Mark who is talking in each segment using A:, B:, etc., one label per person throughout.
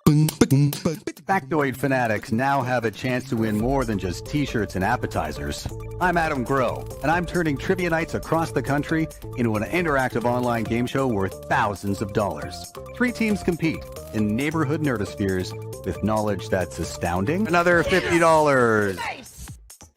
A: Factoid fanatics now have a chance to win more than just t-shirts and appetizers. I'm Adam Growe, and I'm turning trivia nights across the country into an interactive online game show worth thousands of dollars. 3 teams compete in neighborhood nerdospheres with knowledge that's astounding. Another $50. Nice.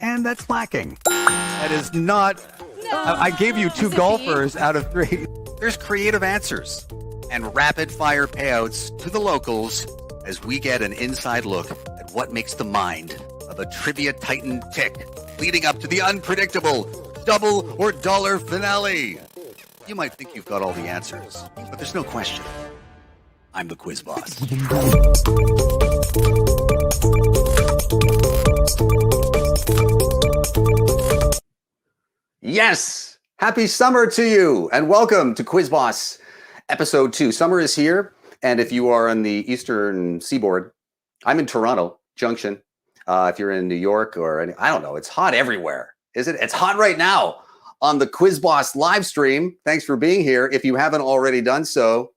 A: And that's lacking. That is not... No, I gave you 2 golfers out of 3. There's creative answers and rapid-fire payouts to the locals as we get an inside look at what makes the mind of a trivia titan tick, leading up to the unpredictable double or dollar finale. You might think you've got all the answers, but there's no question. I'm the quiz boss. Yes! Happy summer to you, and welcome to Quiz Boss Episode 2. Summer is here, and if you are on the Eastern Seaboard, I'm in Toronto Junction. If you're in New York or I don't know, it's hot everywhere, is it? It's hot right now on the Quiz Boss live stream. Thanks for being here. If you haven't already done so,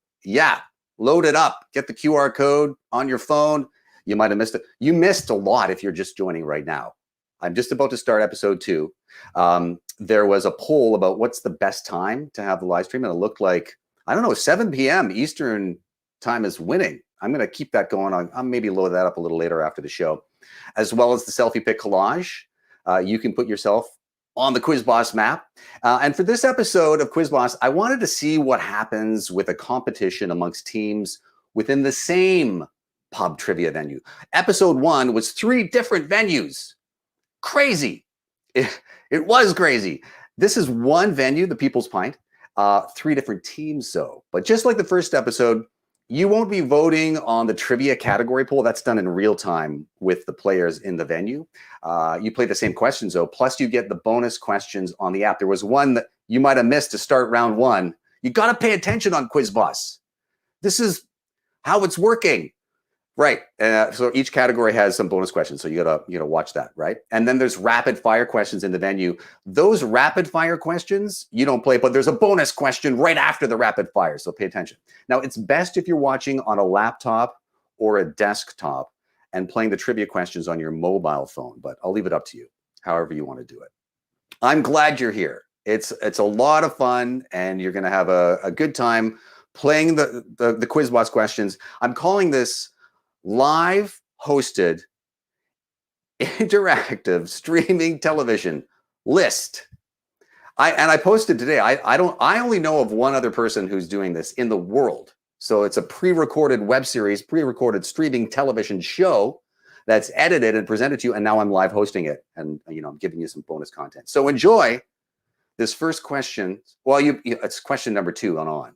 A: load it up. Get the QR code on your phone. You might have missed it. You missed a lot if you're just joining right now. I'm just about to start episode 2. There was a poll about what's the best time to have the live stream, and it looked like, 7 p.m. Eastern time is winning. I'm going to keep that going on. I'll maybe load that up a little later after the show, as well as the selfie pic collage. You can put yourself on the Quiz Boss map. And for this episode of Quiz Boss, I wanted to see what happens with a competition amongst teams within the same pub trivia venue. Episode 1 was 3 different venues. Crazy. It was crazy. This is one venue, the People's Pint, 3 different teams though. But just like the first episode, you won't be voting on the trivia category poll. That's done in real time with the players in the venue. You play the same questions though, plus you get the bonus questions on the app. There was one that you might have missed to start round 1. You got to pay attention on Quiz Boss. This is how it's working. Right. So each category has some bonus questions. So you gotta watch that, right? And then there's rapid fire questions in the venue. Those rapid fire questions you don't play, but there's a bonus question right after the rapid fire. So pay attention. Now it's best if you're watching on a laptop or a desktop and playing the trivia questions on your mobile phone, but I'll leave it up to you, however you want to do it. I'm glad you're here. It's a lot of fun, and you're gonna have a good time playing the Quiz Boss questions. I'm calling this live hosted interactive streaming television list. I posted today. I only know of one other person who's doing this in the world. So it's a pre-recorded web series, pre-recorded streaming television show that's edited and presented to you, and now I'm live hosting it, and I'm giving you some bonus content. So enjoy this first question. Well, it's question number 2 on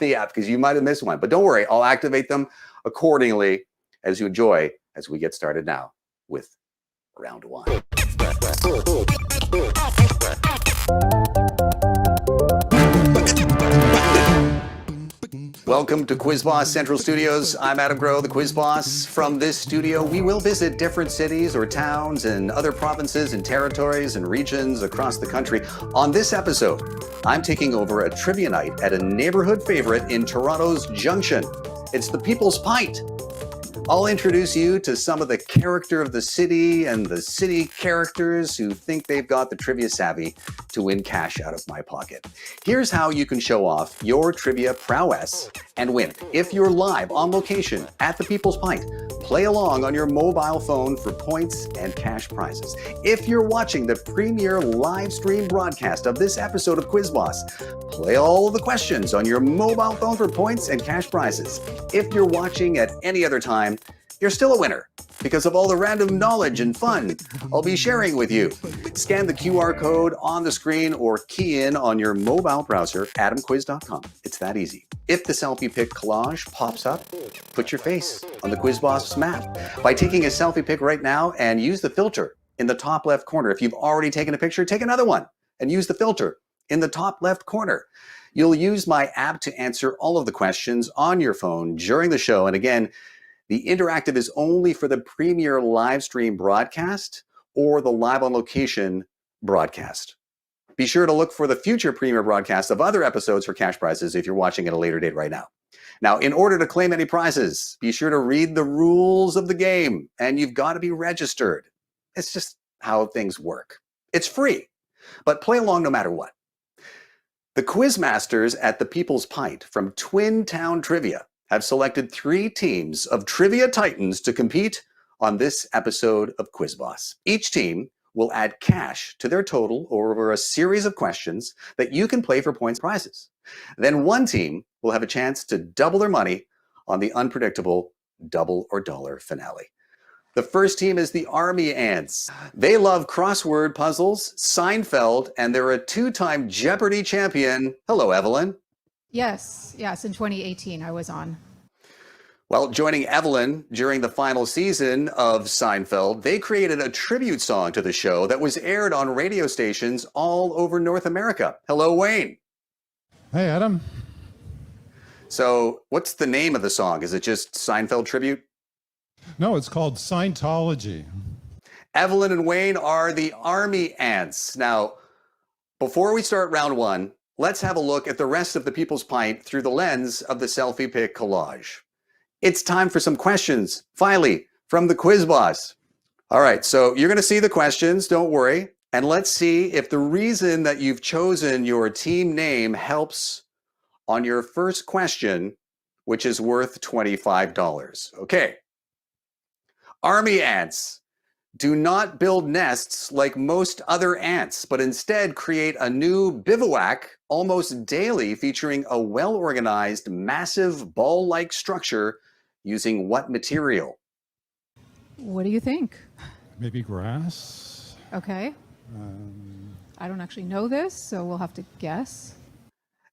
A: the app, because you might have missed one, but don't worry, I'll activate them accordingly as you enjoy as we get started now with round 1. Welcome to Quiz Boss Central Studios. I'm Adam Growe, the Quiz Boss. From this studio, we will visit different cities or towns and other provinces and territories and regions across the country. On this episode, I'm taking over a trivia night at a neighborhood favorite in Toronto's Junction. It's the People's Pint. I'll introduce you to some of the character of the city and the city characters who think they've got the trivia savvy to win cash out of my pocket. Here's how you can show off your trivia prowess and win. If you're live on location at the People's Pint, play along on your mobile phone for points and cash prizes. If you're watching the premiere live stream broadcast of this episode of Quiz Boss, play all of the questions on your mobile phone for points and cash prizes. If you're watching at any other time, you're still a winner because of all the random knowledge and fun I'll be sharing with you. Scan the QR code on the screen or key in on your mobile browser, adamquiz.com. It's that easy. If the selfie pic collage pops up, put your face on the Quiz Boss map by taking a selfie pic right now and use the filter in the top left corner. If you've already taken a picture, take another one and use the filter in the top left corner. You'll use my app to answer all of the questions on your phone during the show. And again, the interactive is only for the premiere live stream broadcast or the live on location broadcast. Be sure to look for the future premiere broadcast of other episodes for cash prizes if you're watching at a later date right now. Now, in order to claim any prizes, be sure to read the rules of the game, and you've got to be registered. It's just how things work. It's free, but play along no matter what. The Quizmasters at the People's Pint from Twin Town Trivia have selected 3 teams of trivia titans to compete on this episode of Quiz Boss. Each team will add cash to their total over a series of questions that you can play for points prizes. Then one team will have a chance to double their money on the unpredictable double or dollar finale. The first team is the Army Ants. They love crossword puzzles, Seinfeld, and they're a 2-time Jeopardy champion. Hello, Evelyn.
B: Yes, in 2018 I was on.
A: Well, joining Evelyn during the final season of Seinfeld, they created a tribute song to the show that was aired on radio stations all over North America. Hello, Wayne.
C: Hey, Adam.
A: So what's the name of the song? Is it just Seinfeld tribute?
C: No, it's called Scientology.
A: Evelyn and Wayne are the Army Ants. Now, before we start round 1, let's have a look at the rest of the People's Pint through the lens of the selfie pic collage. It's time for some questions, finally, from the Quiz Boss. All right, so you're going to see the questions, don't worry. And let's see if the reason that you've chosen your team name helps on your first question, which is worth $25. Okay. Army ants do not build nests like most other ants, but instead create a new bivouac almost daily featuring a well-organized, massive ball-like structure using what material?
B: What do you think?
C: Maybe grass?
B: Okay. I don't actually know this, so we'll have to guess.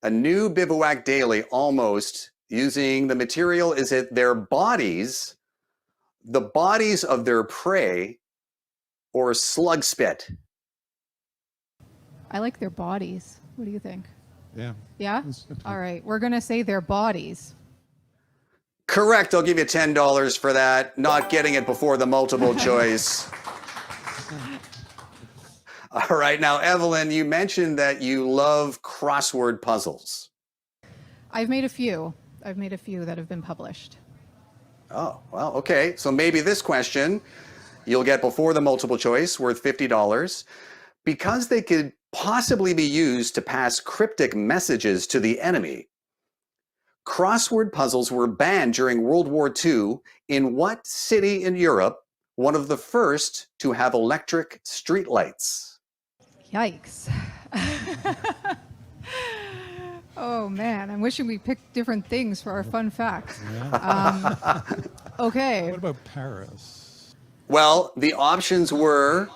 A: A new bivouac daily almost using the material is it their bodies, the bodies of their prey, or slug spit?
B: I like their bodies. What do you think?
C: Yeah.
B: Yeah? All right. We're going to say their bodies.
A: Correct. I'll give you $10 for that. Not getting it before the multiple choice. All right. Now, Evelyn, you mentioned that you love crossword puzzles.
B: I've made a few. That have been published.
A: Oh, well, okay. So maybe this question you'll get before the multiple choice, worth $50. Because they could possibly be used to pass cryptic messages to the enemy, crossword puzzles were banned during World War II in what city in Europe, one of the first to have electric streetlights?
B: Yikes. Oh, man. I'm wishing we picked different things for our fun facts.
C: Yeah.
B: Okay.
C: What about Paris?
A: Well, the options were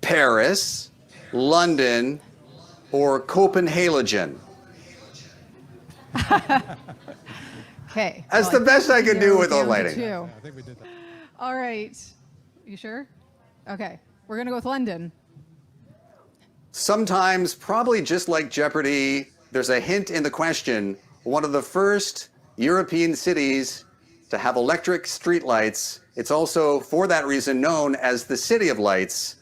A: Paris, London, or Copenhagen.
B: Okay.
A: That's the best I can do with the lighting.
C: I think we did that.
B: All right. You sure? Okay. We're going to go with London.
A: Sometimes, probably just like Jeopardy, there's a hint in the question. One of the first European cities to have electric streetlights. It's also, for that reason, known as the City of Lights,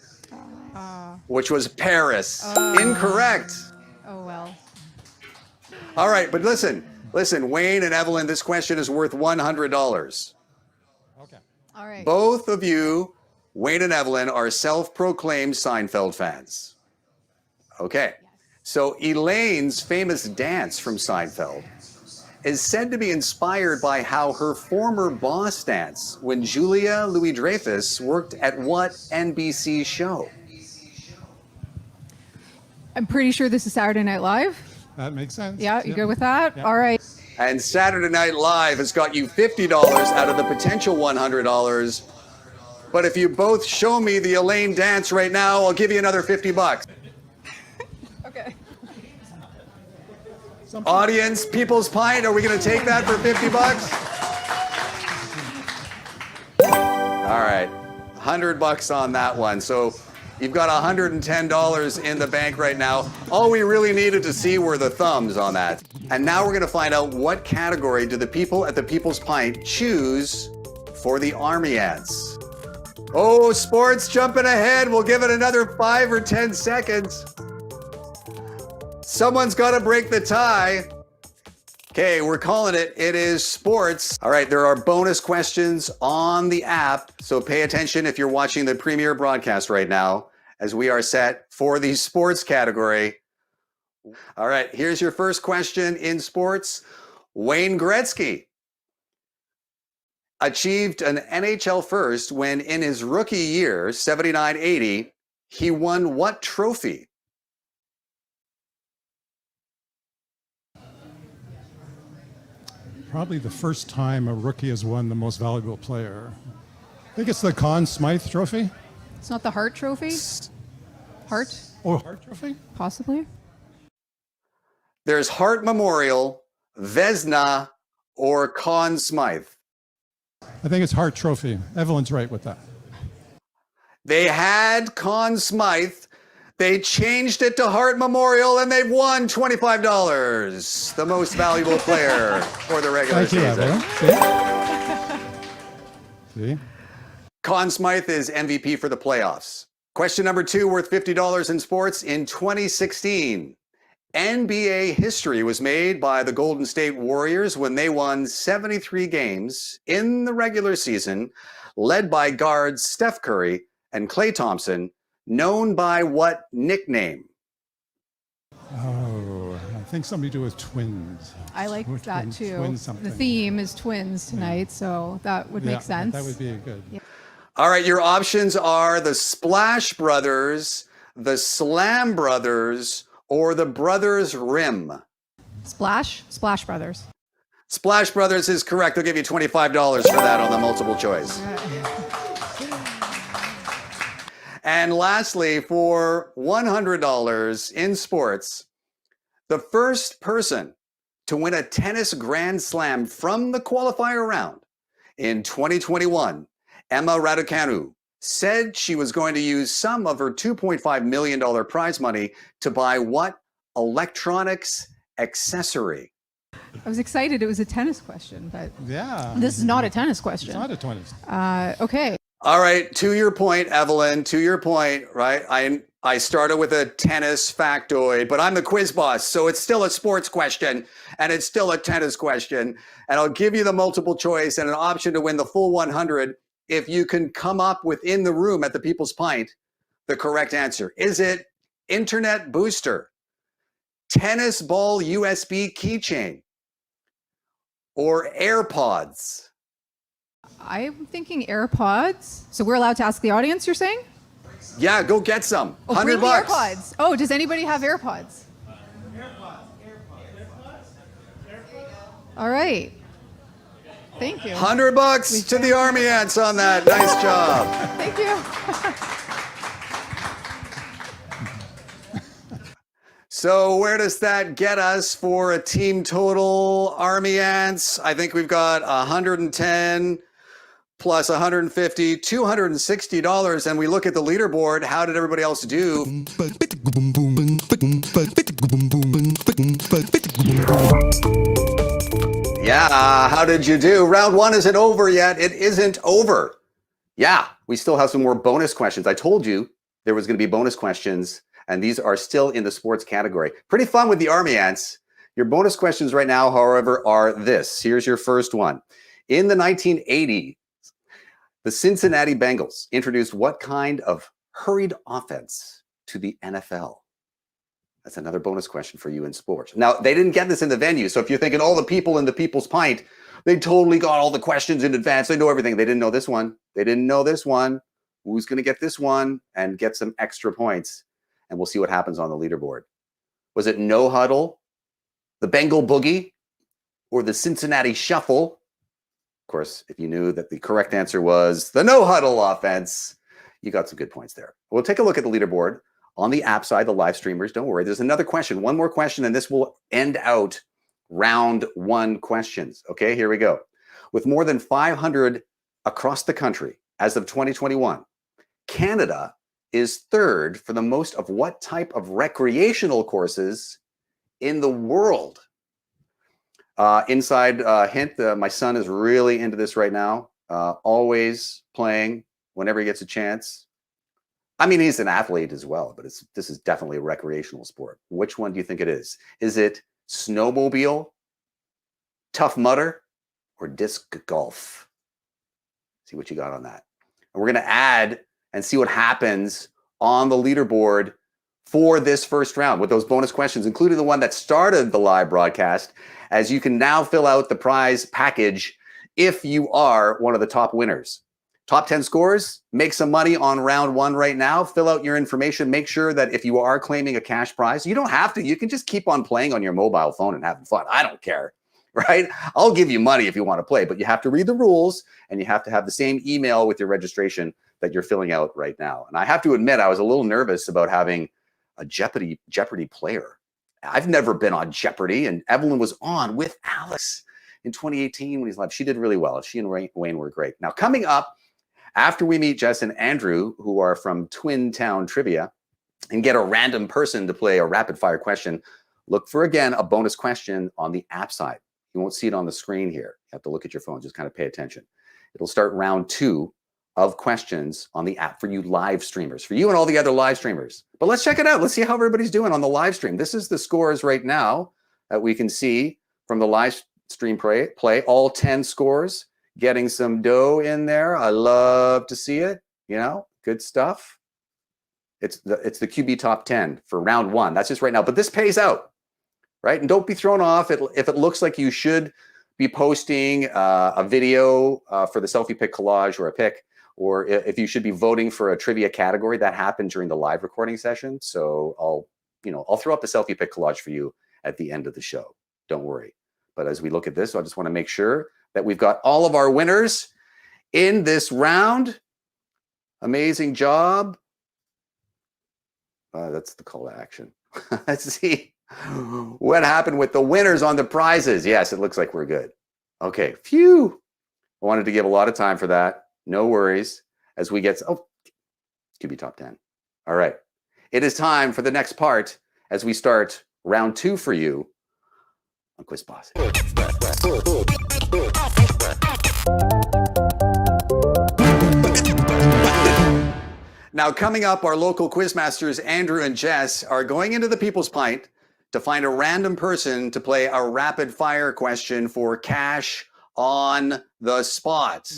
A: which was Paris. Incorrect.
B: Oh, well.
A: All right, but listen, Wayne and Evelyn, this question is worth $100.
C: Okay.
B: All right.
A: Both of you, Wayne and Evelyn, are self-proclaimed Seinfeld fans. Okay, so Elaine's famous dance from Seinfeld is said to be inspired by how her former boss danced when Julia Louis-Dreyfus worked at what NBC show?
B: I'm pretty sure this is Saturday Night Live.
C: That makes sense.
B: Yeah, you good with that?
C: Yeah.
B: All right.
A: And Saturday Night Live has got you $50 out of the potential $100. But if you both show me the Elaine dance right now, I'll give you another $50.
B: Okay.
A: Audience, People's Pint, are we going to take that for $50? All right, $100 on that one. So you've got $110 in the bank right now. All we really needed to see were the thumbs on that. And now we're going to find out what category do the people at the People's Pint choose for the Army Ants. Oh, sports jumping ahead. We'll give it another 5 or 10 seconds. Someone's got to break the tie. Okay, we're calling it. It is sports. All right, there are bonus questions on the app, so pay attention if you're watching the premiere broadcast right now as we are set for the sports category. All right, here's your first question in sports. Wayne Gretzky achieved an NHL first when in his rookie year, 79-80, he won what trophy?
C: Probably the first time a rookie has won the most valuable player. I think it's the Conn Smythe Trophy.
B: It's not the Hart Trophy? Hart?
C: Oh, Hart Trophy?
B: Possibly.
A: There's Hart Memorial, Vezina, or Conn Smythe.
C: I think it's Hart Trophy. Evelyn's right with that.
A: They had Conn Smythe. They changed it to Hart Memorial, and they've won $25, the most valuable player for the regular
C: Thank you,
A: season.
C: Evelyn. See?
A: Conn Smythe is MVP for the playoffs. Question number 2, worth $50 in sports. In 2016, NBA history was made by the Golden State Warriors when they won 73 games in the regular season, led by guards Steph Curry and Klay Thompson, known by what nickname?
C: Oh, I think something to do with twins.
B: I like that
C: Twins-
B: too.
C: twins something.
B: The theme is twins tonight, so that would make sense.
C: That would be good.
B: Yeah.
A: All right, your options are the Splash Brothers, the Slam Brothers, or the Brothers Rim.
B: Splash Brothers.
A: Splash Brothers is correct. They'll give you $25 for that on the multiple choice. And lastly, for $100 in sports, the first person to win a tennis Grand Slam from the qualifier round in 2021, Emma Raducanu, said she was going to use some of her $2.5 million prize money to buy what electronics accessory?
B: I was excited it was a tennis question, but
C: Yeah.
B: this is not a tennis question.
C: It's not a tennis.
B: Okay.
A: All right, to your point, Evelyn, to your point, right? I started with a tennis factoid, but I'm the quiz boss, so it's still a sports question, and it's still a tennis question. And I'll give you the multiple choice and an option to win the full 100 if you can come up within the room at the People's Pint the correct answer. Is it internet booster, tennis ball USB keychain, or AirPods?
B: I'm thinking AirPods. So we're allowed to ask the audience, you're saying?
A: Yeah, go get some.
B: Oh, bring
A: $100.
B: me AirPods. Oh, does anybody have AirPods? All right. Thank you.
A: $100 to the Army Ants on that. Nice job.
B: Thank you.
A: So where does that get us for a team total, Army Ants? I think we've got 110 plus 150, $260. And we look at the leaderboard. How did everybody else do? Yeah, how did you do? Round 1 isn't over yet. It isn't over. Yeah, we still have some more bonus questions. I told you there was going to be bonus questions, and these are still in the sports category. Pretty fun with the Army Ants. Your bonus questions right now, however, are this. Here's your first one. In the 1980s, the Cincinnati Bengals introduced what kind of hurried offense to the NFL? That's another bonus question for you in sports. Now, they didn't get this in the venue, so if you're thinking all the people in the People's Pint, they totally got all the questions in advance. They know everything. They didn't know this one. They didn't know this one. Who's going to get this one and get some extra points? And we'll see what happens on the leaderboard. Was it no huddle, the Bengal boogie, or the Cincinnati shuffle? Of course, if you knew that the correct answer was the no huddle offense, you got some good points there. We'll take a look at the leaderboard on the app side, the live streamers. Don't worry. There's another question, one more question, and this will end out round 1 questions. Okay, here we go. With more than 500 across the country as of 2021, Canada is 3rd for the most of what type of recreational courses in the world? Inside hint, my son is really into this right now. Always playing whenever he gets a chance. I mean, he's an athlete as well, but this is definitely a recreational sport. Which one do you think it is? Is it snowmobile, Tough Mudder, or disc golf? See what you got on that. And we're going to add and see what happens on the leaderboard for this first round with those bonus questions, including the one that started the live broadcast, as you can now fill out the prize package if you are one of the top winners. Top 10 scores, make some money on round one right now. Fill out your information. Make sure that if you are claiming a cash prize, you don't have to. You can just keep on playing on your mobile phone and having fun. I don't care, right? I'll give you money if you want to play, but you have to read the rules and you have to have the same email with your registration that you're filling out right now. And I have to admit, I was a little nervous about having a Jeopardy player. I've never been on Jeopardy, and Evelyn was on with Alex in 2018 when he's live. She did really well. She and Wayne were great. Now, coming up, after we meet Jess and Andrew, who are from Twin Town Trivia, and get a random person to play a rapid fire question, look for, again, a bonus question on the app side. You won't see it on the screen here. You have to look at your phone. Just kind of pay attention. It'll start round 2 of questions on the app for you live streamers, for you and all the other live streamers. But let's check it out. Let's see how everybody's doing on the live stream. This is the scores right now that we can see from the live stream play. All 10 scores, getting some dough in there. I love to see it. You know, good stuff. It's the QB top 10 for round 1. That's just right now. But this pays out, right? And don't be thrown off if it looks like you should be posting a video for the selfie pick collage or a pick, or if you should be voting for a trivia category. That happened during the live recording session. So I'll throw up the selfie pick collage for you at the end of the show. Don't worry. But as we look at this, I just want to make sure that we've got all of our winners in this round. Amazing job. That's the call to action. Let's see what happened with the winners on the prizes. Yes, it looks like we're good. Okay, phew. I wanted to give a lot of time for that. No worries. As we get, could be top 10. All right. It is time for the next part as we start round 2 for you on Quiz Boss. Now, coming up, our local quizmasters, Andrew and Jess, are going into the People's Pint to find a random person to play a rapid fire question for cash on the spot.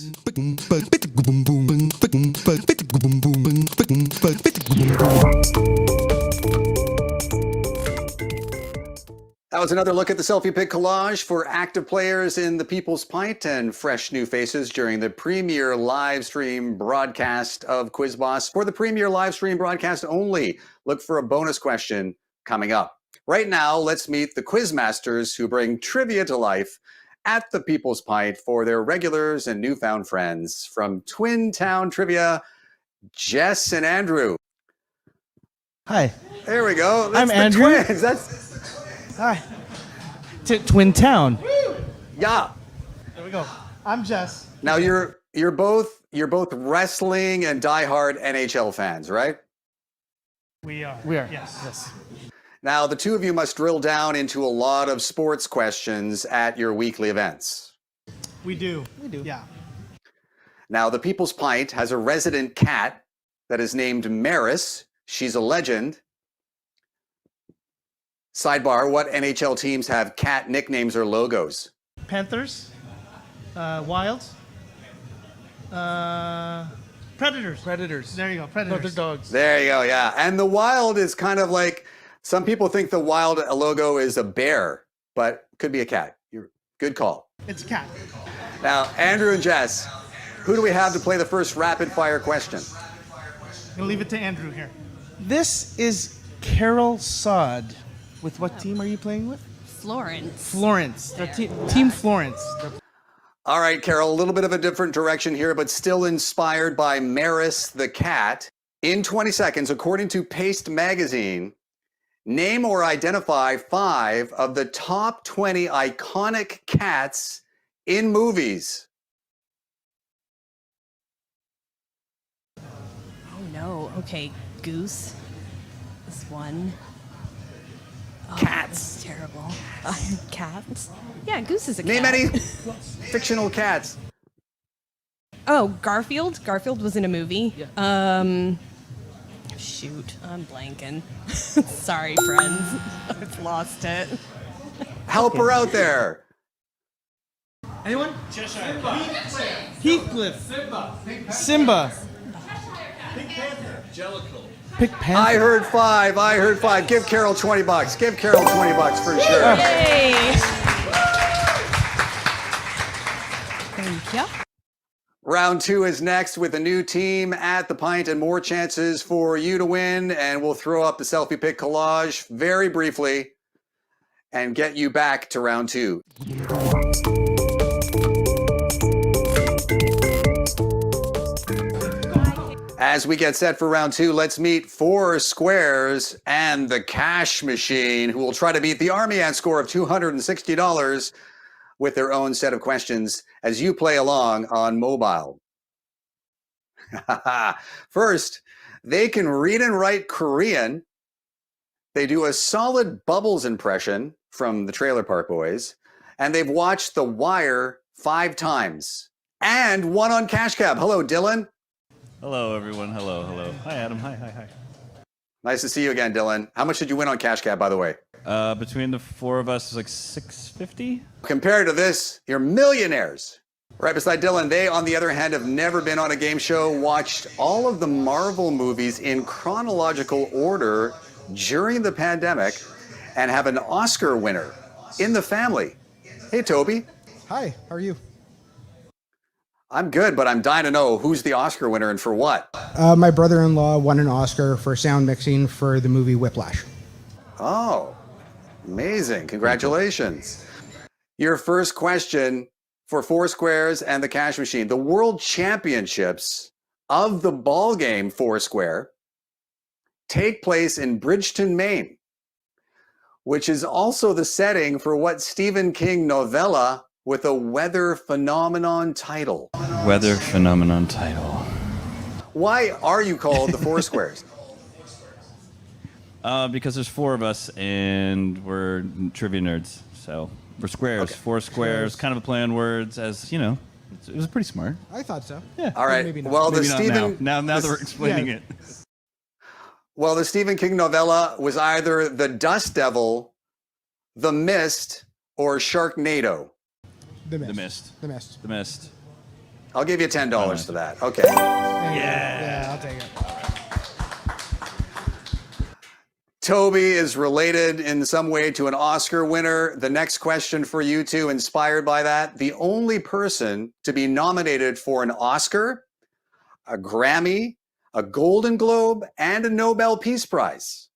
A: That was another look at the selfie pick collage for active players in the People's Pint and fresh new faces during the premier live stream broadcast of Quiz Boss. For the premier live stream broadcast only, look for a bonus question coming up. Right now, let's meet the quizmasters who bring trivia to life at the People's Pint for their regulars and newfound friends. From Twin Town Trivia, Jess and Andrew.
D: Hi.
A: There we go. That's
D: I'm
A: the
D: Andrew.
A: Twins.
D: Hi. Twin Town.
A: Yeah.
D: There we go. I'm Jess.
A: Now you're both wrestling and diehard NHL fans, right?
E: We are.
D: Yes.
A: Now the two of you must drill down into a lot of sports questions at your weekly events.
E: We do.
D: Yeah.
A: Now the People's Pint has a resident cat that is named Maris. She's a legend. Sidebar, what NHL teams have cat nicknames or logos?
E: Panthers, Wilds, Predators. There you go, Predators.
D: Other dogs.
A: There you go, yeah. And the Wild is kind of like, some people think the Wild logo is a bear, but could be a cat. Good call.
E: It's a cat.
A: Now, Andrew and Jess, who do we have to play the first rapid fire question?
E: I'm gonna leave it to Andrew here.
D: This is Carol Sod. With what team are you playing with?
F: Florence.
D: Florence. Team Florence.
A: All right, Carol, a little bit of a different direction here, but still inspired by Maris the cat. In 20 seconds, according to Paste Magazine, name or identify 5 of the top 20 iconic cats in movies.
F: Oh no. Okay, Goose is one. Oh,
A: Cats.
F: That's terrible. Cats? Yeah, Goose is a cat.
A: Name any fictional cats.
F: Oh, Garfield. Garfield was in a movie.
D: Yeah.
F: Shoot, I'm blanking. Sorry, friends. I've lost it.
A: Help her out there.
D: Anyone? Heathcliff. Simba. Pick Panther.
A: I heard five. Give Carol $20. Give Carol $20 for sure.
F: Yay! Thank you.
A: Round 2 is next with a new team at the Pint and more chances for you to win. And we'll throw up the selfie pic collage very briefly and get you back to round 2. As we get set for round 2, let's meet 4 squares and the cash machine, who will try to beat the Army Ant score of $260 with their own set of questions as you play along on mobile. First, they can read and write Korean. They do a solid Bubbles impression from the Trailer Park Boys, and they've watched The Wire 5 times and won on Cash Cab. Hello, Dylan.
G: Hello, everyone. Hello. Hi, Adam. Hi.
A: Nice to see you again, Dylan. How much did you win on Cash Cab, by the way?
G: Between the 4 of us, it's like $650.
A: Compared to this, you're millionaires. Right beside Dylan, they, on the other hand, have never been on a game show, watched all of the Marvel movies in chronological order during the pandemic, and have an Oscar winner in the family. Hey, Toby.
H: Hi, how are you?
A: I'm good, but I'm dying to know who's the Oscar winner and for what?
H: My brother-in-law won an Oscar for sound mixing for the movie Whiplash.
A: Oh, amazing. Congratulations. Your first question for 4 squares and the cash machine. The World Championships of the ball game Foursquare take place in Bridgeton, Maine, which is also the setting for what Stephen King novella with a weather phenomenon title.
G: Weather phenomenon title.
A: Why are you called the Four Squares?
G: Because there's 4 of us and we're trivia nerds. So we're squares.
A: Okay.
G: 4 squares, kind of a play on words, as you know. It was pretty smart.
H: I thought so.
G: Yeah.
A: All right.
H: Maybe not.
A: Well,
G: Maybe
A: the
G: not
A: Stephen
G: now that we're explaining
H: yeah.
G: it.
A: Well, the Stephen King novella was either The Dust Devil, The Mist, or Sharknado.
H: The Mist.
G: The Mist.
H: The Mist.
G: The Mist.
A: I'll give you $10 for that. Okay.
H: Yeah, I'll take it.
A: Toby is related in some way to an Oscar winner. The next question for you two, inspired by that. The only person to be nominated for an Oscar, a Grammy, a Golden Globe, and a Nobel Peace Prize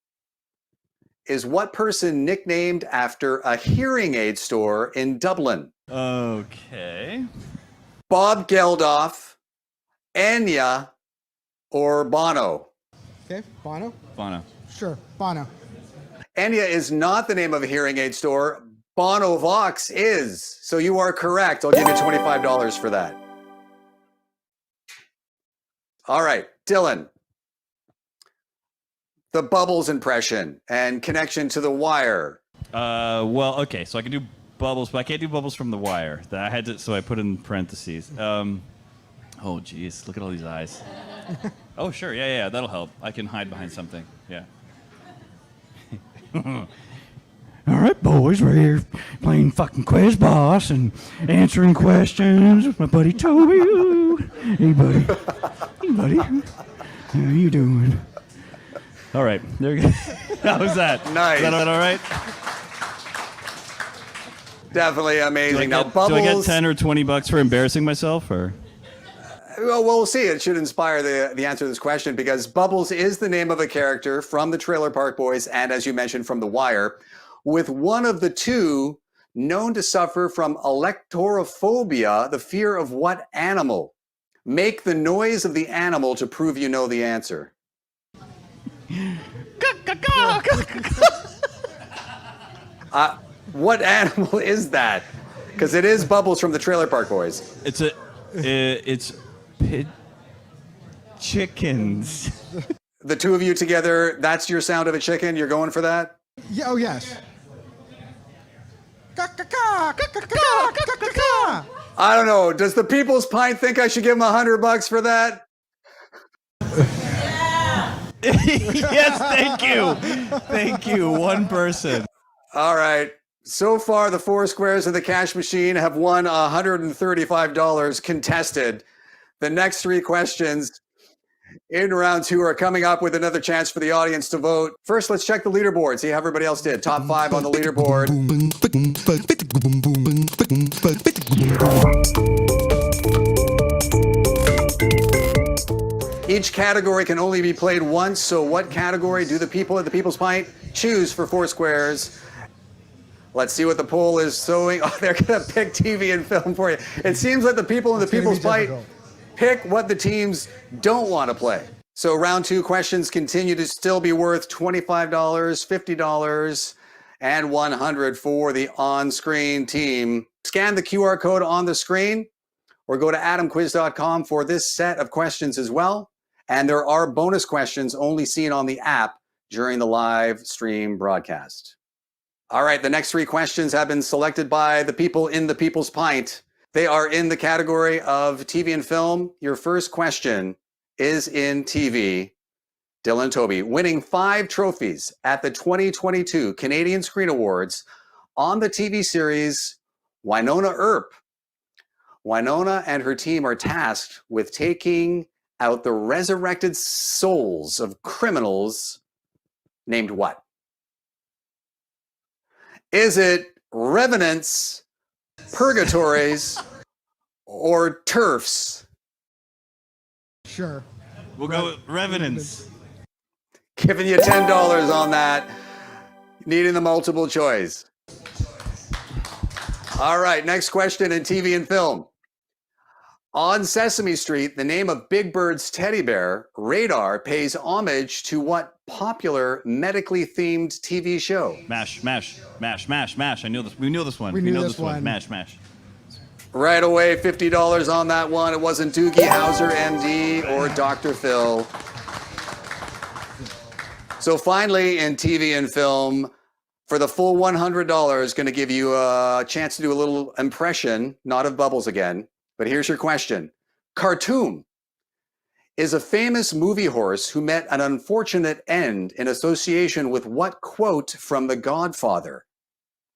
A: is what person nicknamed after a hearing aid store in Dublin?
G: Okay.
A: Bob Geldof, Enya, or Bono?
H: Okay, Bono?
G: Bono.
H: Sure, Bono.
A: Enya is not the name of a hearing aid store. Bono Vox is. So you are correct. I'll give you $25 for that. All right, Dylan. The Bubbles impression and connection to The Wire.
G: Well, okay, so I can do Bubbles, but I can't do Bubbles from The Wire. I had to, so I put in parentheses. Oh, geez, look at all these eyes. Oh, sure, yeah, that'll help. I can hide behind something, yeah.
I: All right, boys, we're here playing fucking Quiz Boss and answering questions with my buddy Toby. Hey, buddy. Hey, buddy. How you doing?
G: All right, there you go. How was that?
A: Nice.
G: Is that all right?
A: Definitely amazing. Now,
G: Do I
A: Bubbles.
G: get 10 or 20 bucks for embarrassing myself, or?
A: Well, we'll see. It should inspire the answer to this question, because Bubbles is the name of a character from the Trailer Park Boys and, as you mentioned, from The Wire, with one of the two known to suffer from electorophobia, the fear of what animal? Make the noise of the animal to prove you know the answer. What animal is that? Because it is Bubbles from the Trailer Park Boys.
G: It's chickens.
A: The two of you together, that's your sound of a chicken? You're going for that?
H: Yeah, oh, yes.
A: I don't know. Does the People's Pint think I should give him $100 for that?
G: Yes, thank you. Thank you. One person.
A: All right. So far, the four squares of the cash machine have won $135 contested. The next three questions in round two are coming up with another chance for the audience to vote. First, let's check the leaderboard, see how everybody else did. Top five on the leaderboard. Each category can only be played once, so what category do the people at the People's Pint choose for four squares? Let's see what the poll is showing. Oh, they're going to pick TV and film for you. It seems like the people in the People's Pint pick what the teams don't want to play. So round two questions continue to still be worth $25, $50, and $100 for the on-screen team. Scan the QR code on the screen or go to adamquiz.com for this set of questions as well. And there are bonus questions only seen on the app during the live stream broadcast. All right, the next three questions have been selected by the people in the People's Pint. They are in the category of TV and film. Your first question is in TV. Dylan and Toby, winning 5 trophies at the 2022 Canadian Screen Awards on the TV series Wynonna Earp. Wynonna and her team are tasked with taking out the resurrected souls of criminals named what? Is it revenants, purgatories, or turfs?
H: Sure.
G: We'll go with revenants.
A: Giving you $10 on that. Needing the multiple choice. All right, next question in TV and film. On Sesame Street, the name of Big Bird's teddy bear, Radar, pays homage to what popular medically themed TV show?
G: MASH. I knew this. We knew this one.
H: We knew this one.
G: MASH.
A: Right away, $50 on that one. It wasn't Doogie Howser, MD, or Dr. Phil. So finally, in TV and film, for the full $100, going to give you a chance to do a little impression, not of Bubbles again. But here's your question. Khartoum is a famous movie horse who met an unfortunate end in association with what quote from The Godfather?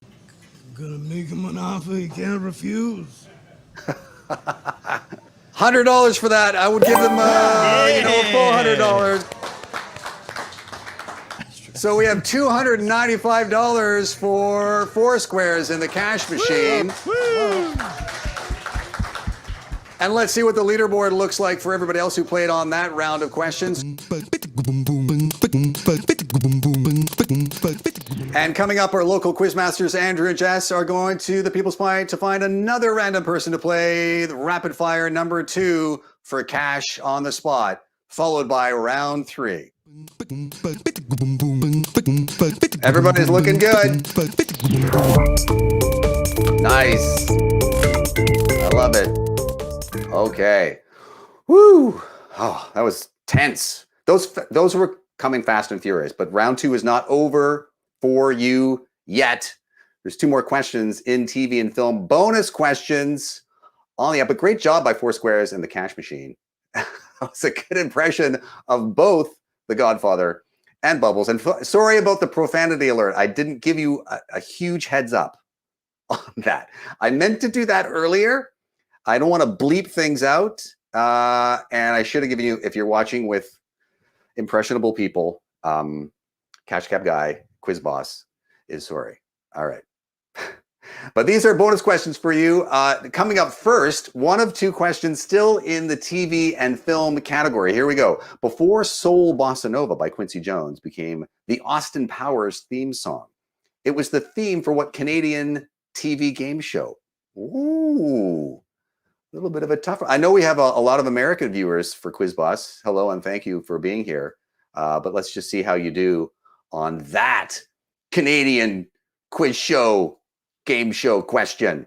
I: I'm gonna make him an offer he can't refuse.
A: $100 for that. I would give them a full $100. So we have $295 for four squares in the cash machine. And let's see what the leaderboard looks like for everybody else who played on that round of questions. And coming up, our local quizmasters, Andrew and Jess, are going to the People's Pint to find another random person to play the rapid fire number 2 for cash on the spot, followed by round 3. Everybody's looking good. Nice. I love it. Okay. Woo. Oh, that was tense. Those were coming fast and furious, but round 2 is not over for you yet. There's 2 more questions in TV and film. Bonus questions on the app. But great job by Four Squares and the Cash Machine. That was a good impression of both The Godfather and Bubbles. And sorry about the profanity alert. I didn't give you a huge heads up on that. I meant to do that earlier. I don't want to bleep things out. And I should have given you, if you're watching with impressionable people, Cash Cab Guy, Quiz Boss is sorry. All right. But these are bonus questions for you. Coming up first, one of 2 questions still in the TV and film category. Here we go. Before Soul Bossa Nova by Quincy Jones became the Austin Powers theme song, it was the theme for what Canadian TV game show? Ooh. A little bit of a tougher. I know we have a lot of American viewers for Quiz Boss. Hello and thank you for being here. But let's just see how you do on that Canadian quiz show, game show question.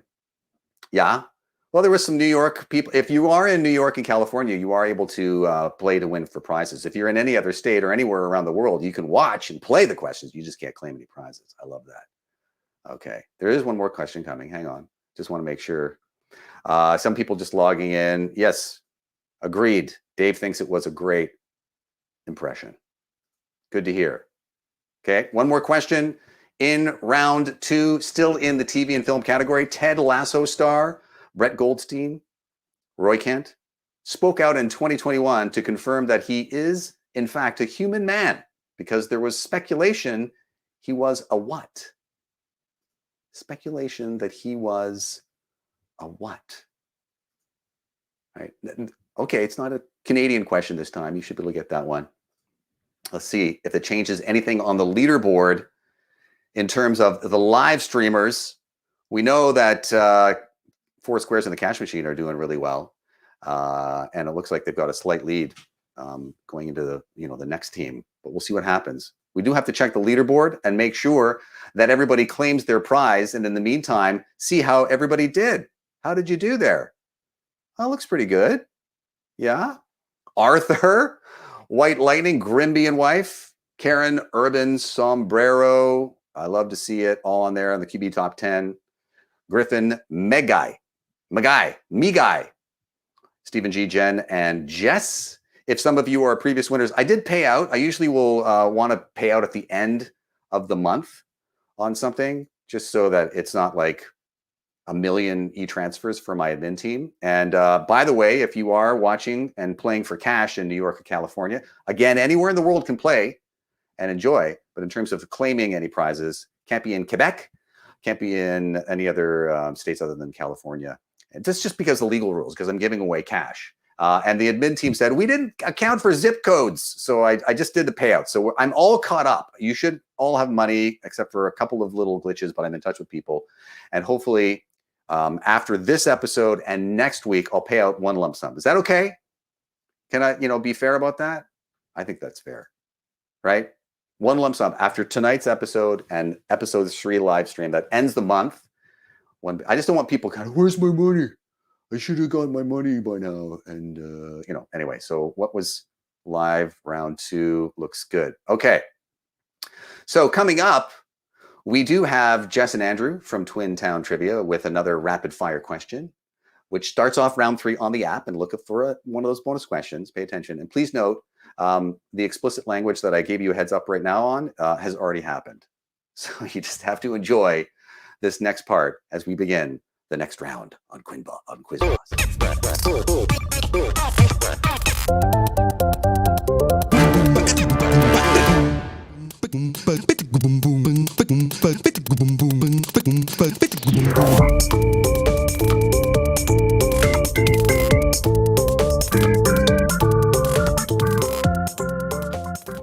A: Yeah? Well, there was some New York people. If you are in New York and California, you are able to play to win for prizes. If you're in any other state or anywhere around the world, you can watch and play the questions. You just can't claim any prizes. I love that. Okay. There is one more question coming. Hang on. Just want to make sure. Some people just logging in. Yes, agreed. Dave thinks it was a great impression. Good to hear. Okay, one more question In round 2, still in the TV and film category, Ted Lasso star Brett Goldstein, Roy Kent, spoke out in 2021 to confirm that he is, in fact, a human man because there was speculation he was a what? Speculation that he was a what? Right. Okay, it's not a Canadian question this time. You should be able to get that one. Let's see if it changes anything on the leaderboard in terms of the live streamers. We know that Four Squares and the Cash Machine are doing really well. And it looks like they've got a slight lead going into the next team. But we'll see what happens. We do have to check the leaderboard and make sure that everybody claims their prize. And in the meantime, see how everybody did. How did you do there? Oh, looks pretty good. Yeah. Arthur, White Lightning, Grimby and Wife, Karen, Urban, Sombrero. I love to see it all on there on the QB top 10. Griffin, Megai, Stephen G, Jen, and Jess. If some of you are previous winners, I did pay out. I usually will want to pay out at the end of the month on something, just so that it's not like a million e-transfers for my admin team. And by the way, if you are watching and playing for cash in New York or California, again, anywhere in the world can play and enjoy. But in terms of claiming any prizes, can't be in Quebec, can't be in any other states other than California. And that's just because of the legal rules, because I'm giving away cash. And the admin team said, we didn't account for zip codes. So I just did the payout. So I'm all caught up. You should all have money, except for a couple of little glitches, but I'm in touch with people. And hopefully after this episode and next week, I'll pay out one lump sum. Is that okay? Can I, be fair about that? I think that's fair, right? One lump sum after tonight's episode and episode 3 live stream that ends the month. I just don't want people kind of, where's my money? I should have got my money by now. And, anyway, so what was live round 2 looks good. Okay. So coming up, we do have Jess and Andrew from Twin Town Trivia with another rapid fire question, which starts off round 3 on the app, and look for one of those bonus questions. Pay attention. And please note, the explicit language that I gave you a heads up right now on has already happened. So you just have to enjoy this next part as we begin the next round on Quiz Boss.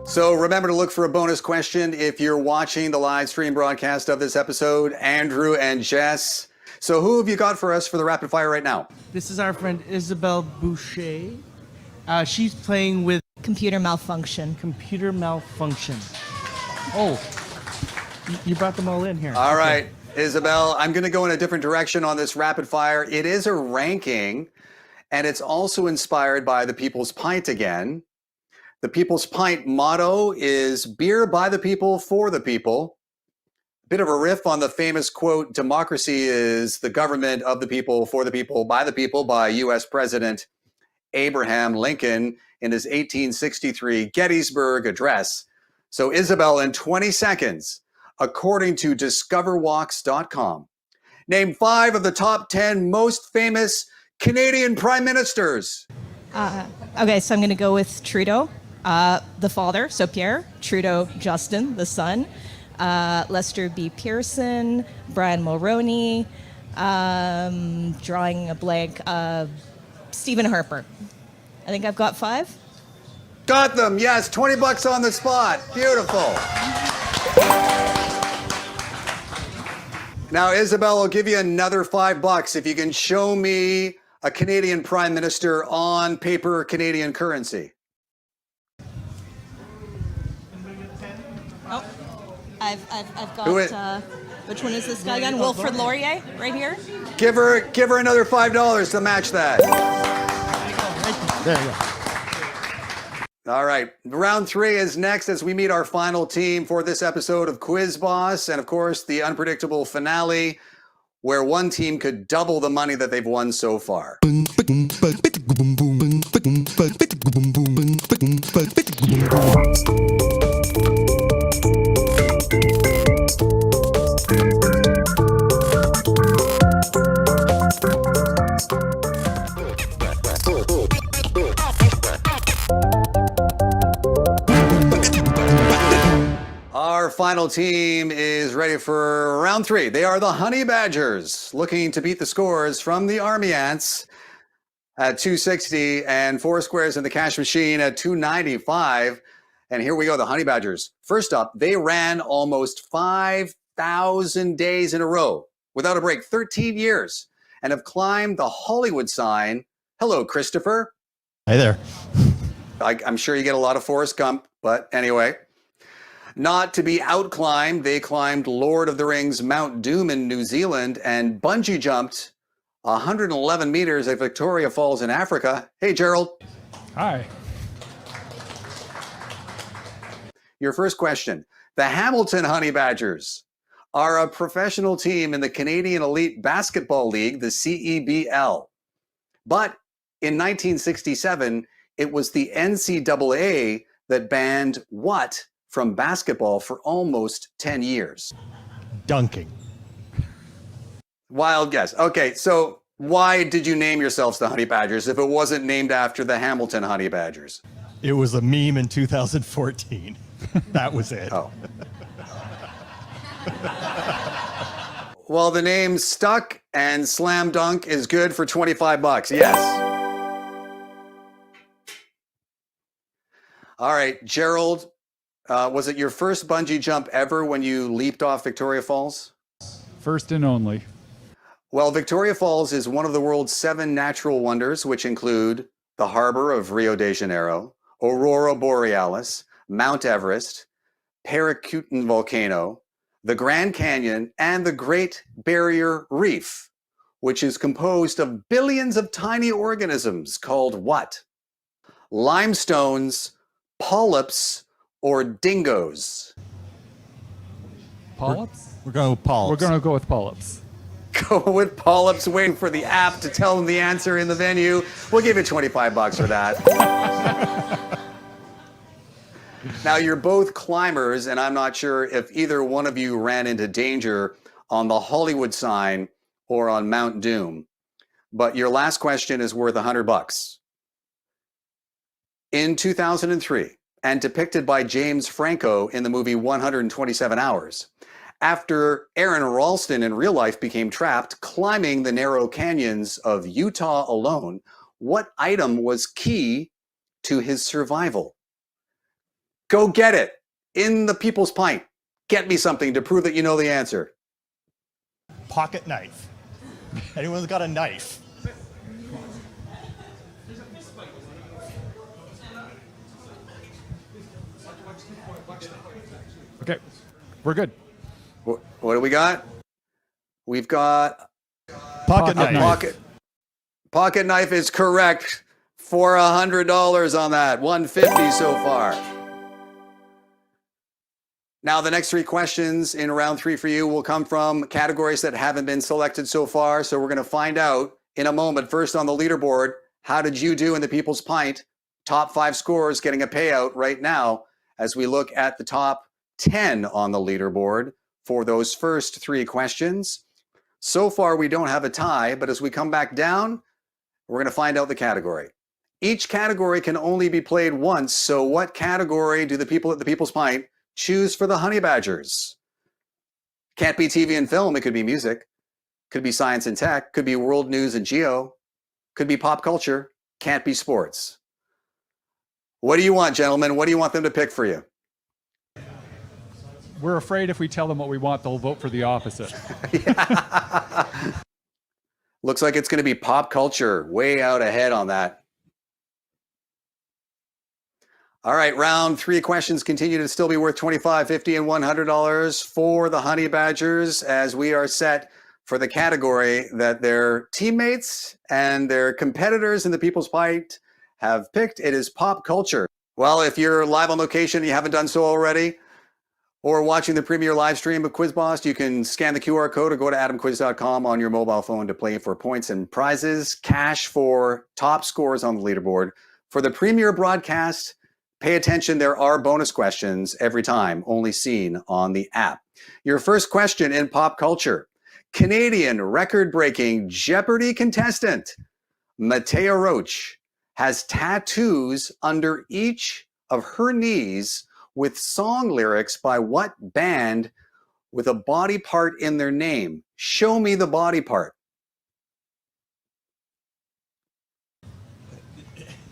A: So remember to look for a bonus question if you're watching the live stream broadcast of this episode. Andrew and Jess. So who have you got for us for the rapid fire right now?
D: This is our friend Isabelle Boucher. She's playing with
F: Computer malfunction.
D: Oh, you brought them all in here.
A: All right, Isabel, I'm going to go in a different direction on this rapid fire. It is a ranking, and it's also inspired by the People's Pint again. The People's Pint motto is beer by the people, for the people. A bit of a riff on the famous quote, democracy is the government of the people, for the people, by U.S. President Abraham Lincoln in his 1863 Gettysburg Address. So Isabel, in 20 seconds, according to discoverwalks.com, name 5 of the top 10 most famous Canadian prime ministers.
F: Okay, so I'm going to go with Trudeau, the father, so Pierre. Trudeau, Justin, the son. Lester B. Pearson, Brian Mulroney, drawing a blank, Stephen Harper. I think I've got 5.
A: Got them, yes, $20 on the spot. Beautiful. Now, Isabel, I'll give you another $5 if you can show me a Canadian prime minister on paper Canadian currency.
F: Oh, I've got, which one is this guy again? Wilfrid Laurier, right here.
A: Give her another $5 to match that.
D: There you go.
A: All right, round 3 is next as we meet our final team for this episode of Quiz Boss, and of course the unpredictable finale where one team could double the money that they've won so far. Our final team is ready for round 3. They are the Honey Badgers, looking to beat the scores from the Army Ants at 260 and 4 squares in the cash machine at 295. And here we go, the Honey Badgers. First up, they ran almost 5,000 days in a row without a break, 13 years, and have climbed the Hollywood sign. Hello, Christopher.
J: Hey there.
A: I'm sure you get a lot of Forrest Gump, but anyway. Not to be outclimbed, they climbed Lord of the Rings Mount Doom in New Zealand and bungee jumped 111 meters at Victoria Falls in Africa. Hey, Gerald.
K: Hi.
A: Your first question. The Hamilton Honey Badgers are a professional team in the Canadian Elite Basketball League, the CEBL. But in 1967, it was the NCAA that banned what from basketball for almost 10 years?
J: Dunking.
A: Wild guess. Okay, so why did you name yourselves the Honey Badgers if it wasn't named after the Hamilton Honey Badgers?
J: It was a meme in 2014. That was it.
A: Oh. Well, the name stuck, and slam dunk is good for $25. Yes. All right, Gerald, was it your first bungee jump ever when you leaped off Victoria Falls?
K: First and only.
A: Well, Victoria Falls is one of the world's 7 natural wonders, which include the harbor of Rio de Janeiro, Aurora Borealis, Mount Everest, Paracutin Volcano, the Grand Canyon, and the Great Barrier Reef, which is composed of billions of tiny organisms called what? Limestones, polyps, or dingoes?
K: Polyps?
J: We're going with polyps.
K: We're going to go with polyps.
A: Go with polyps, waiting for the app to tell them the answer in the venue. We'll give you $25 for that. Now, you're both climbers, and I'm not sure if either one of you ran into danger on the Hollywood sign or on Mount Doom. But your last question is worth $100. In 2003, and depicted by James Franco in the movie 127 Hours, after Aaron Ralston in real life became trapped climbing the narrow canyons of Utah alone, what item was key to his survival? Go get it in the People's Pint. Get me something to prove that you know the answer.
J: Pocket knife. Anyone's got a knife?
K: Okay, we're good.
A: What do we got? We've got
J: Pocket knife.
A: Pocket knife is correct for $100 on that. $150 so far. Now, the next 3 questions in round 3 for you will come from categories that haven't been selected so far. So we're going to find out in a moment. First on the leaderboard, how did you do in the People's Pint? Top 5 scores getting a payout right now as we look at the top 10 on the leaderboard for those first 3 questions. So far, we don't have a tie, but as we come back down, we're going to find out the category. Each category can only be played once. So what category do the people at the People's Pint choose for the Honey Badgers? Can't be TV and film. It could be music. Could be science and tech. Could be world news and geo. Could be pop culture. Can't be sports. What do you want, gentlemen? What do you want them to pick for you?
K: We're afraid if we tell them what we want, they'll vote for the opposite.
A: Looks like it's going to be pop culture. Way out ahead on that. All right, round 3 questions continue to still be worth $25, $50, and $100 for the Honey Badgers as we are set for the category that their teammates and their competitors in the People's Pint have picked. It is pop culture. Well, if you're live on location and you haven't done so already, or watching the premiere live stream of Quiz Boss, you can scan the QR code or go to adamquiz.com on your mobile phone to play for points and prizes, cash for top scores on the leaderboard. For the premiere broadcast, pay attention, there are bonus questions every time, only seen on the app. Your first question in pop culture. Canadian record-breaking Jeopardy contestant Matea Roach has tattoos under each of her knees with song lyrics by what band with a body part in their name? Show me the body part.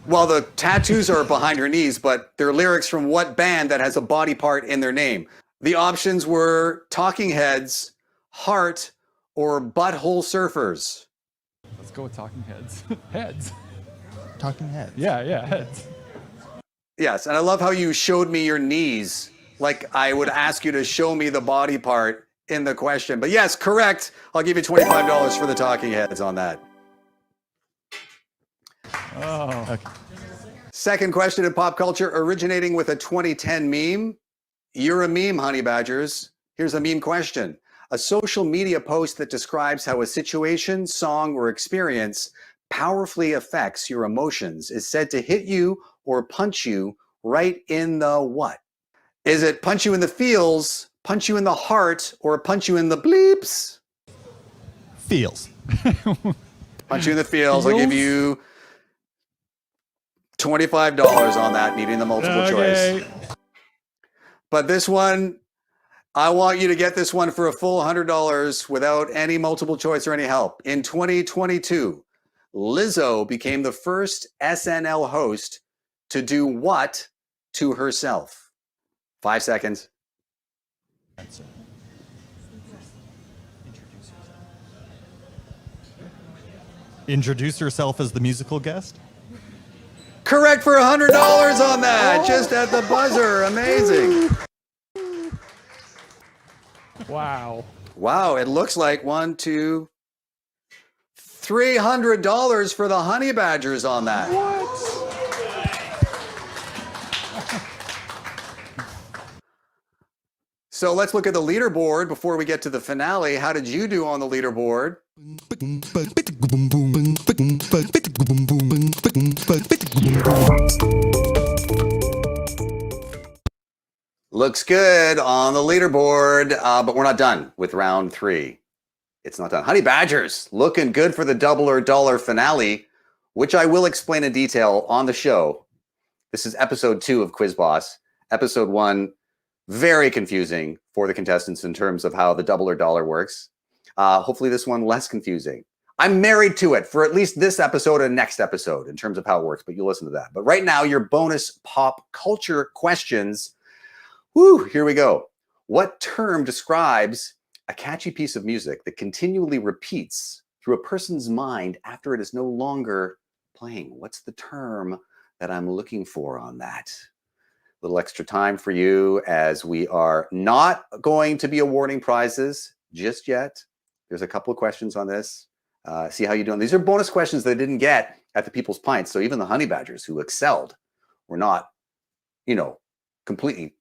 A: Well, the tattoos are behind her knees, but they're lyrics from what band that has a body part in their name? The options were Talking Heads, Heart, or Butthole Surfers.
K: Let's go with Talking Heads. Heads.
D: Talking Heads.
K: Yeah, heads.
A: Yes, and I love how you showed me your knees, like I would ask you to show me the body part in the question. But yes, correct. I'll give you $25 for the Talking Heads on that.
K: Oh.
J: Okay.
A: Second question in pop culture, originating with a 2010 meme. You're a meme, honey badgers. Here's a meme question. A social media post that describes how a situation, song, or experience powerfully affects your emotions is said to hit you or punch you right in the what? Is it punch you in the feels, punch you in the heart, or punch you in the bleeps?
J: Feels.
A: Punch you in the feels. I'll give you $25 on that, needing the multiple choice. But this one, I want you to get this one for a full $100 without any multiple choice or any help. In 2022, Lizzo became the first SNL host to do what to herself? 5 seconds.
J: Introduce herself as the musical guest?
A: Correct for $100 on that, just at the buzzer. Amazing.
K: Wow.
A: Wow, it looks like $300 for the honey badgers on that. So let's look at the leaderboard before we get to the finale. How did you do on the leaderboard? Looks good on the leaderboard, but we're not done with round 3. It's not done. Honey Badgers, looking good for the double or dollar finale, which I will explain in detail on the show. This is episode 2 of Quiz Boss. Episode 1, very confusing for the contestants in terms of how the double or dollar works. Hopefully this one less confusing. I'm married to it for at least this episode and next episode in terms of how it works, but you'll listen to that. But right now, your bonus pop culture questions. Woo, here we go. What term describes a catchy piece of music that continually repeats through a person's mind after it is no longer playing? What's the term that I'm looking for on that? A little extra time for you as we are not going to be awarding prizes just yet. There's a couple of questions on this. See how you're doing. These are bonus questions that I didn't get at the People's Pint. So even the honey badgers who excelled were not, completely,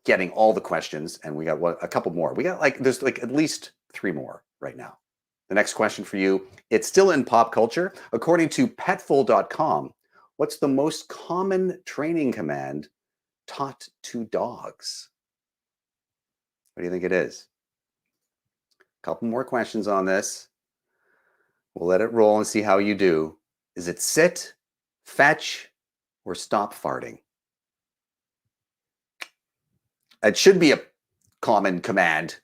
A: getting all the questions. And we got a couple more. We got there's at least 3 more right now. The next question for you, it's still in pop culture. According to petful.com, what's the most common training command taught to dogs? What do you think it is? A couple more questions on this. We'll let it roll and see how you do. Is it sit, fetch, or stop farting? It should be a common command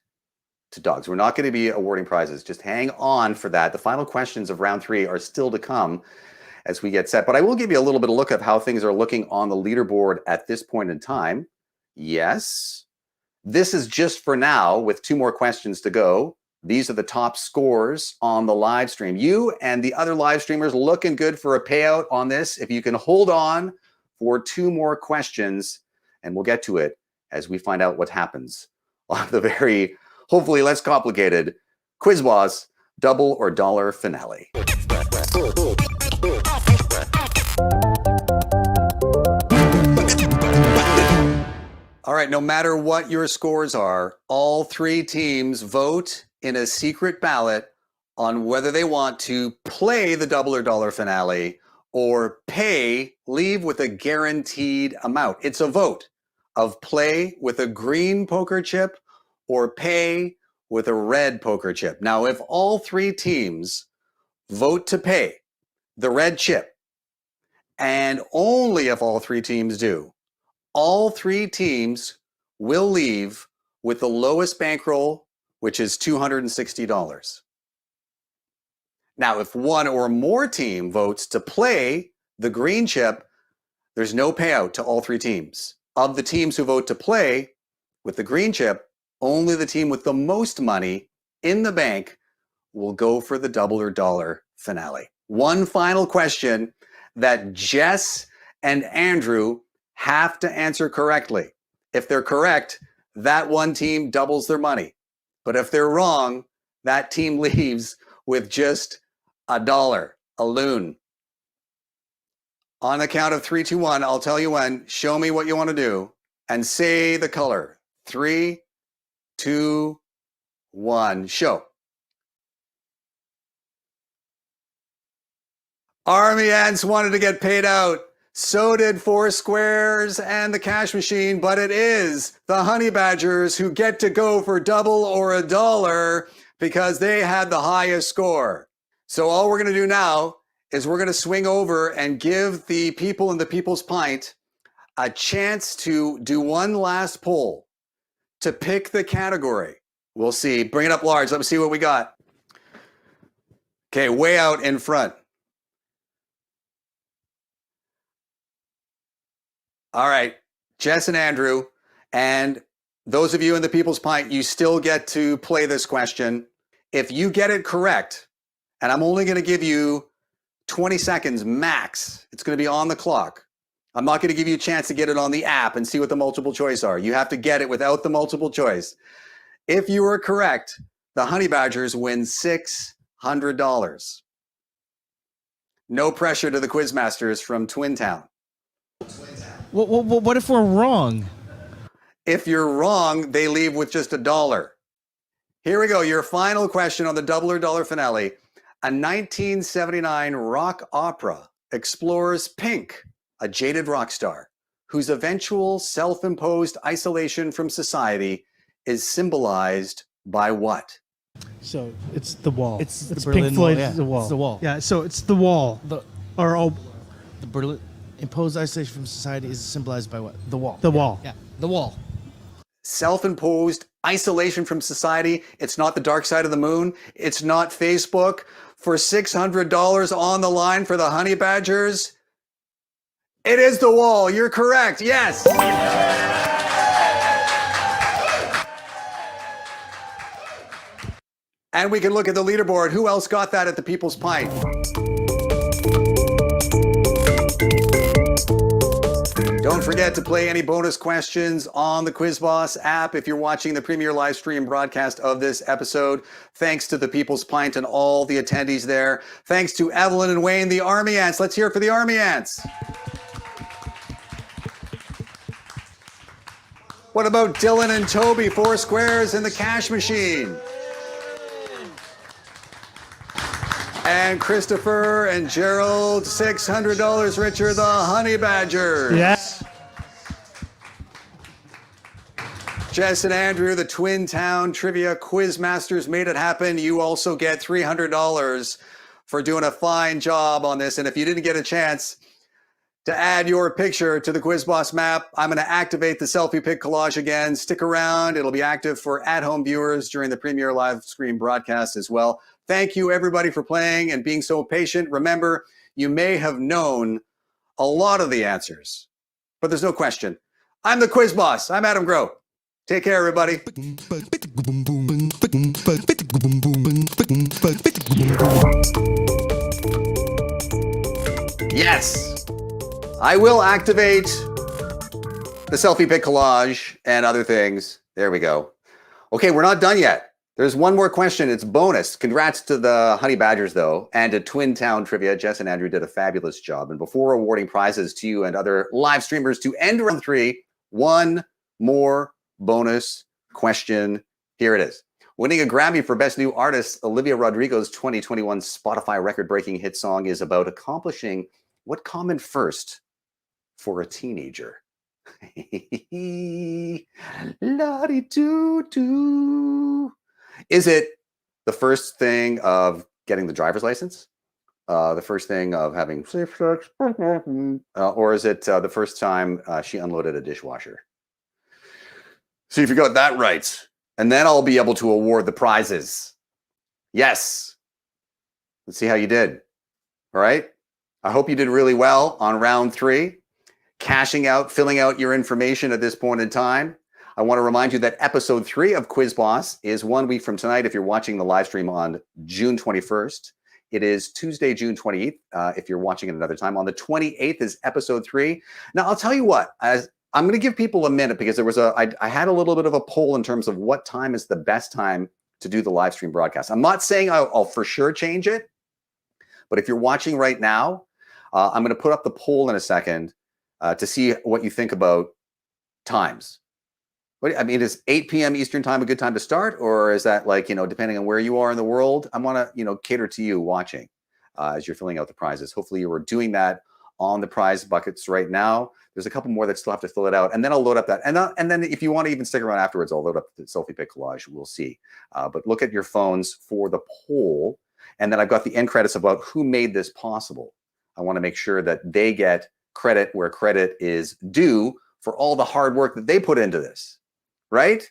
A: to dogs. We're not going to be awarding prizes. Just hang on for that. The final questions of round 3 are still to come as we get set. But I will give you a little bit of a look at how things are looking on the leaderboard at this point in time. Yes. This is just for now with 2 more questions to go. These are the top scores on the live stream. You and the other live streamers looking good for a payout on this. If you can hold on for 2 more questions, and we'll get to it as we find out what happens on the very, hopefully less complicated Quiz Boss double or dollar finale. All right, no matter what your scores are, all 3 teams vote in a secret ballot on whether they want to play the double or dollar finale or leave with a guaranteed amount. It's a vote of play with a green poker chip or pay with a red poker chip. Now, if all three teams vote to pay the red chip, and only if all three teams do, all three teams will leave with the lowest bankroll, which is $260. Now, if one or more team votes to play the green chip, there's no payout to all three teams. Of the teams who vote to play with the green chip, only the team with the most money in the bank will go for the double or dollar finale. One final question that Jess and Andrew have to answer correctly. If they're correct, that one team doubles their money. But if they're wrong, that team leaves with just $1, a loon. On the count of 3, 2, 1, I'll tell you when. Show me what you want to do and say the color. 3, 2, 1, show. Army ants wanted to get paid out. So did Four Squares and the Cash Machine, but it is the Honey Badgers who get to go for double or a dollar because they had the highest score. So all we're going to do now is we're going to swing over and give the people in the People's Pint a chance to do one last poll to pick the category. We'll see. Bring it up large. Let me see what we got. Okay, way out in front. All right, Jess and Andrew, and those of you in the People's Pint, you still get to play this question. If you get it correct, and I'm only going to give you 20 seconds max, it's going to be on the clock. I'm not going to give you a chance to get it on the app and see what the multiple choice are. You have to get it without the multiple choice. If you are correct, the Honey Badgers win $600. No pressure to the Quizmasters from Twin Town.
D: What if we're wrong?
A: If you're wrong, they leave with just $1. Here we go. Your final question on the double or dollar finale. A 1979 rock opera explores Pink, a jaded rock star, whose eventual self-imposed isolation from society is symbolized by what?
E: So it's the wall.
D: It's the
E: Pink
D: Berlin
E: Floyd.
D: Wall, yeah.
E: The wall.
D: It's the wall.
E: Yeah. So it's the wall.
D: The Berlin imposed isolation from society is symbolized by what? The wall.
E: The wall.
D: Yeah. The wall.
A: Self-imposed isolation from society. It's not the dark side of the moon. It's not Facebook. For $600 on the line for the Honey Badgers, it is the wall. You're correct. Yes. And we can look at the leaderboard. Who else got that at the People's Pint? Don't forget to play any bonus questions on the QuizBoss app if you're watching the premier live stream broadcast of this episode. Thanks to the People's Pint and all the attendees there. Thanks to Evelyn and Wayne, the Army Ants. Let's hear it for the Army Ants. What about Dylan and Toby, Four Squares and the Cash Machine? And Christopher and Gerald, $600 richer, the Honey Badgers.
E: Yes.
A: Jess and Andrew, the Twin Town Trivia Quizmasters made it happen. You also get $300 for doing a fine job on this. And if you didn't get a chance to add your picture to the QuizBoss map, I'm going to activate the selfie pic collage again. Stick around. It'll be active for at-home viewers during the premier live stream broadcast as well. Thank you, everybody, for playing and being so patient. Remember, you may have known a lot of the answers, but there's no question. I'm the Quiz Boss. I'm Adam Growe. Take care, everybody. Yes, I will activate the selfie pic collage and other things. There we go. Okay, we're not done yet. There's one more question. It's bonus. Congrats to the Honey Badgers, though, and to Twin Town Trivia. Jess and Andrew did a fabulous job. And before awarding prizes to you and other live streamers to end round 3, one more bonus question. Here it is. Winning a Grammy for Best New Artist, Olivia Rodrigo's 2021 Spotify record-breaking hit song is about accomplishing what common first for a teenager? La-di-doo-doo. Is it the first thing of getting the driver's license? The first thing of having safe sex? Or is it the first time she unloaded a dishwasher? See if you got that right. And then I'll be able to award the prizes. Yes. Let's see how you did. All right. I hope you did really well on round 3. Cashing out, filling out your information at this point in time. I want to remind you that episode 3 of Quiz Boss is 1 week from tonight if you're watching the live stream on June 21st. It is Tuesday, June 28th, if you're watching it another time. On the 28th is episode 3. Now, I'll tell you what, I'm going to give people a minute because I had a little bit of a poll in terms of what time is the best time to do the live stream broadcast. I'm not saying I'll for sure change it, but if you're watching right now, I'm going to put up the poll in a second to see what you think about times. I mean, is 8 p.m. Eastern time a good time to start? Or is that like, depending on where you are in the world, I want to, cater to you watching as you're filling out the prizes. Hopefully you are doing that on the prize buckets right now. There's a couple more that still have to fill it out. And then I'll load up that. And then if you want to even stick around afterwards, I'll load up the selfie pic collage. We'll see. But look at your phones for the poll. And then I've got the end credits about who made this possible. I want to make sure that they get credit where credit is due for all the hard work that they put into this, right?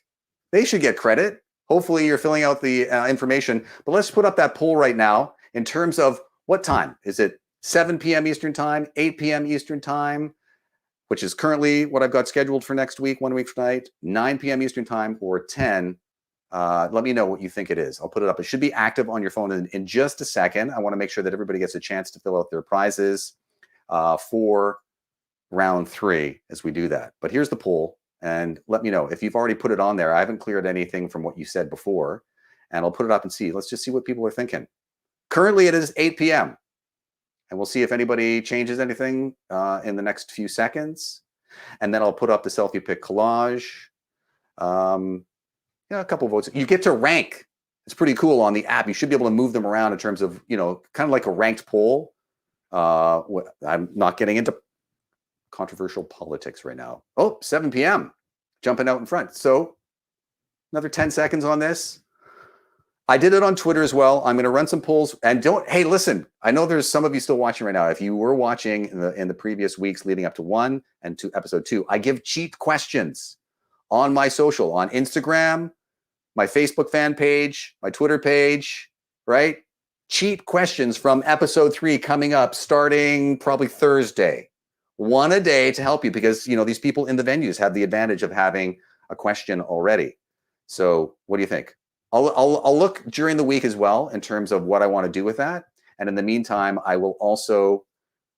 A: They should get credit. Hopefully you're filling out the information, but let's put up that poll right now in terms of what time. Is it 7 p.m. Eastern time, 8 p.m. Eastern time, which is currently what I've got scheduled for next week, 1 week from tonight, 9 p.m. Eastern time or 10. Let me know what you think it is. I'll put it up. It should be active on your phone in just a second. I want to make sure that everybody gets a chance to fill out their prizes for round 3 as we do that. But here's the poll, and let me know if you've already put it on there. I haven't cleared anything from what you said before, and I'll put it up and see. Let's just see what people are thinking. Currently, it is 8 p.m., and we'll see if anybody changes anything in the next few seconds. And then I'll put up the selfie pic collage. A couple votes. You get to rank. It's pretty cool on the app. You should be able to move them around in terms of, kind of like a ranked poll. I'm not getting into controversial politics right now. Oh, 7 p.m. Jumping out in front. So another 10 seconds on this. I did it on Twitter as well. I'm going to run some polls and hey, listen, I know there's some of you still watching right now. If you were watching in the previous weeks leading up to 1 and to episode 2, I give cheat questions on my social, on Instagram, my Facebook fan page, my Twitter page, right? Cheat questions from episode 3 coming up starting probably Thursday. 1 a day to help you because, these people in the venues have the advantage of having a question already. So what do you think? I'll look during the week as well in terms of what I want to do with that. And in the meantime, I will also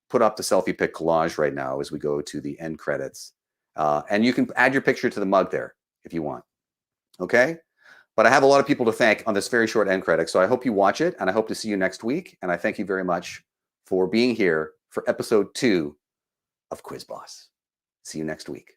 A: put up the selfie pic collage right now as we go to the end credits. And you can add your picture to the mug there if you want. Okay? But I have a lot of people to thank on this very short end credit. So I hope you watch it, and I hope to see you next week. And I thank you very much for being here for episode 2 of Quiz Boss. See you next week.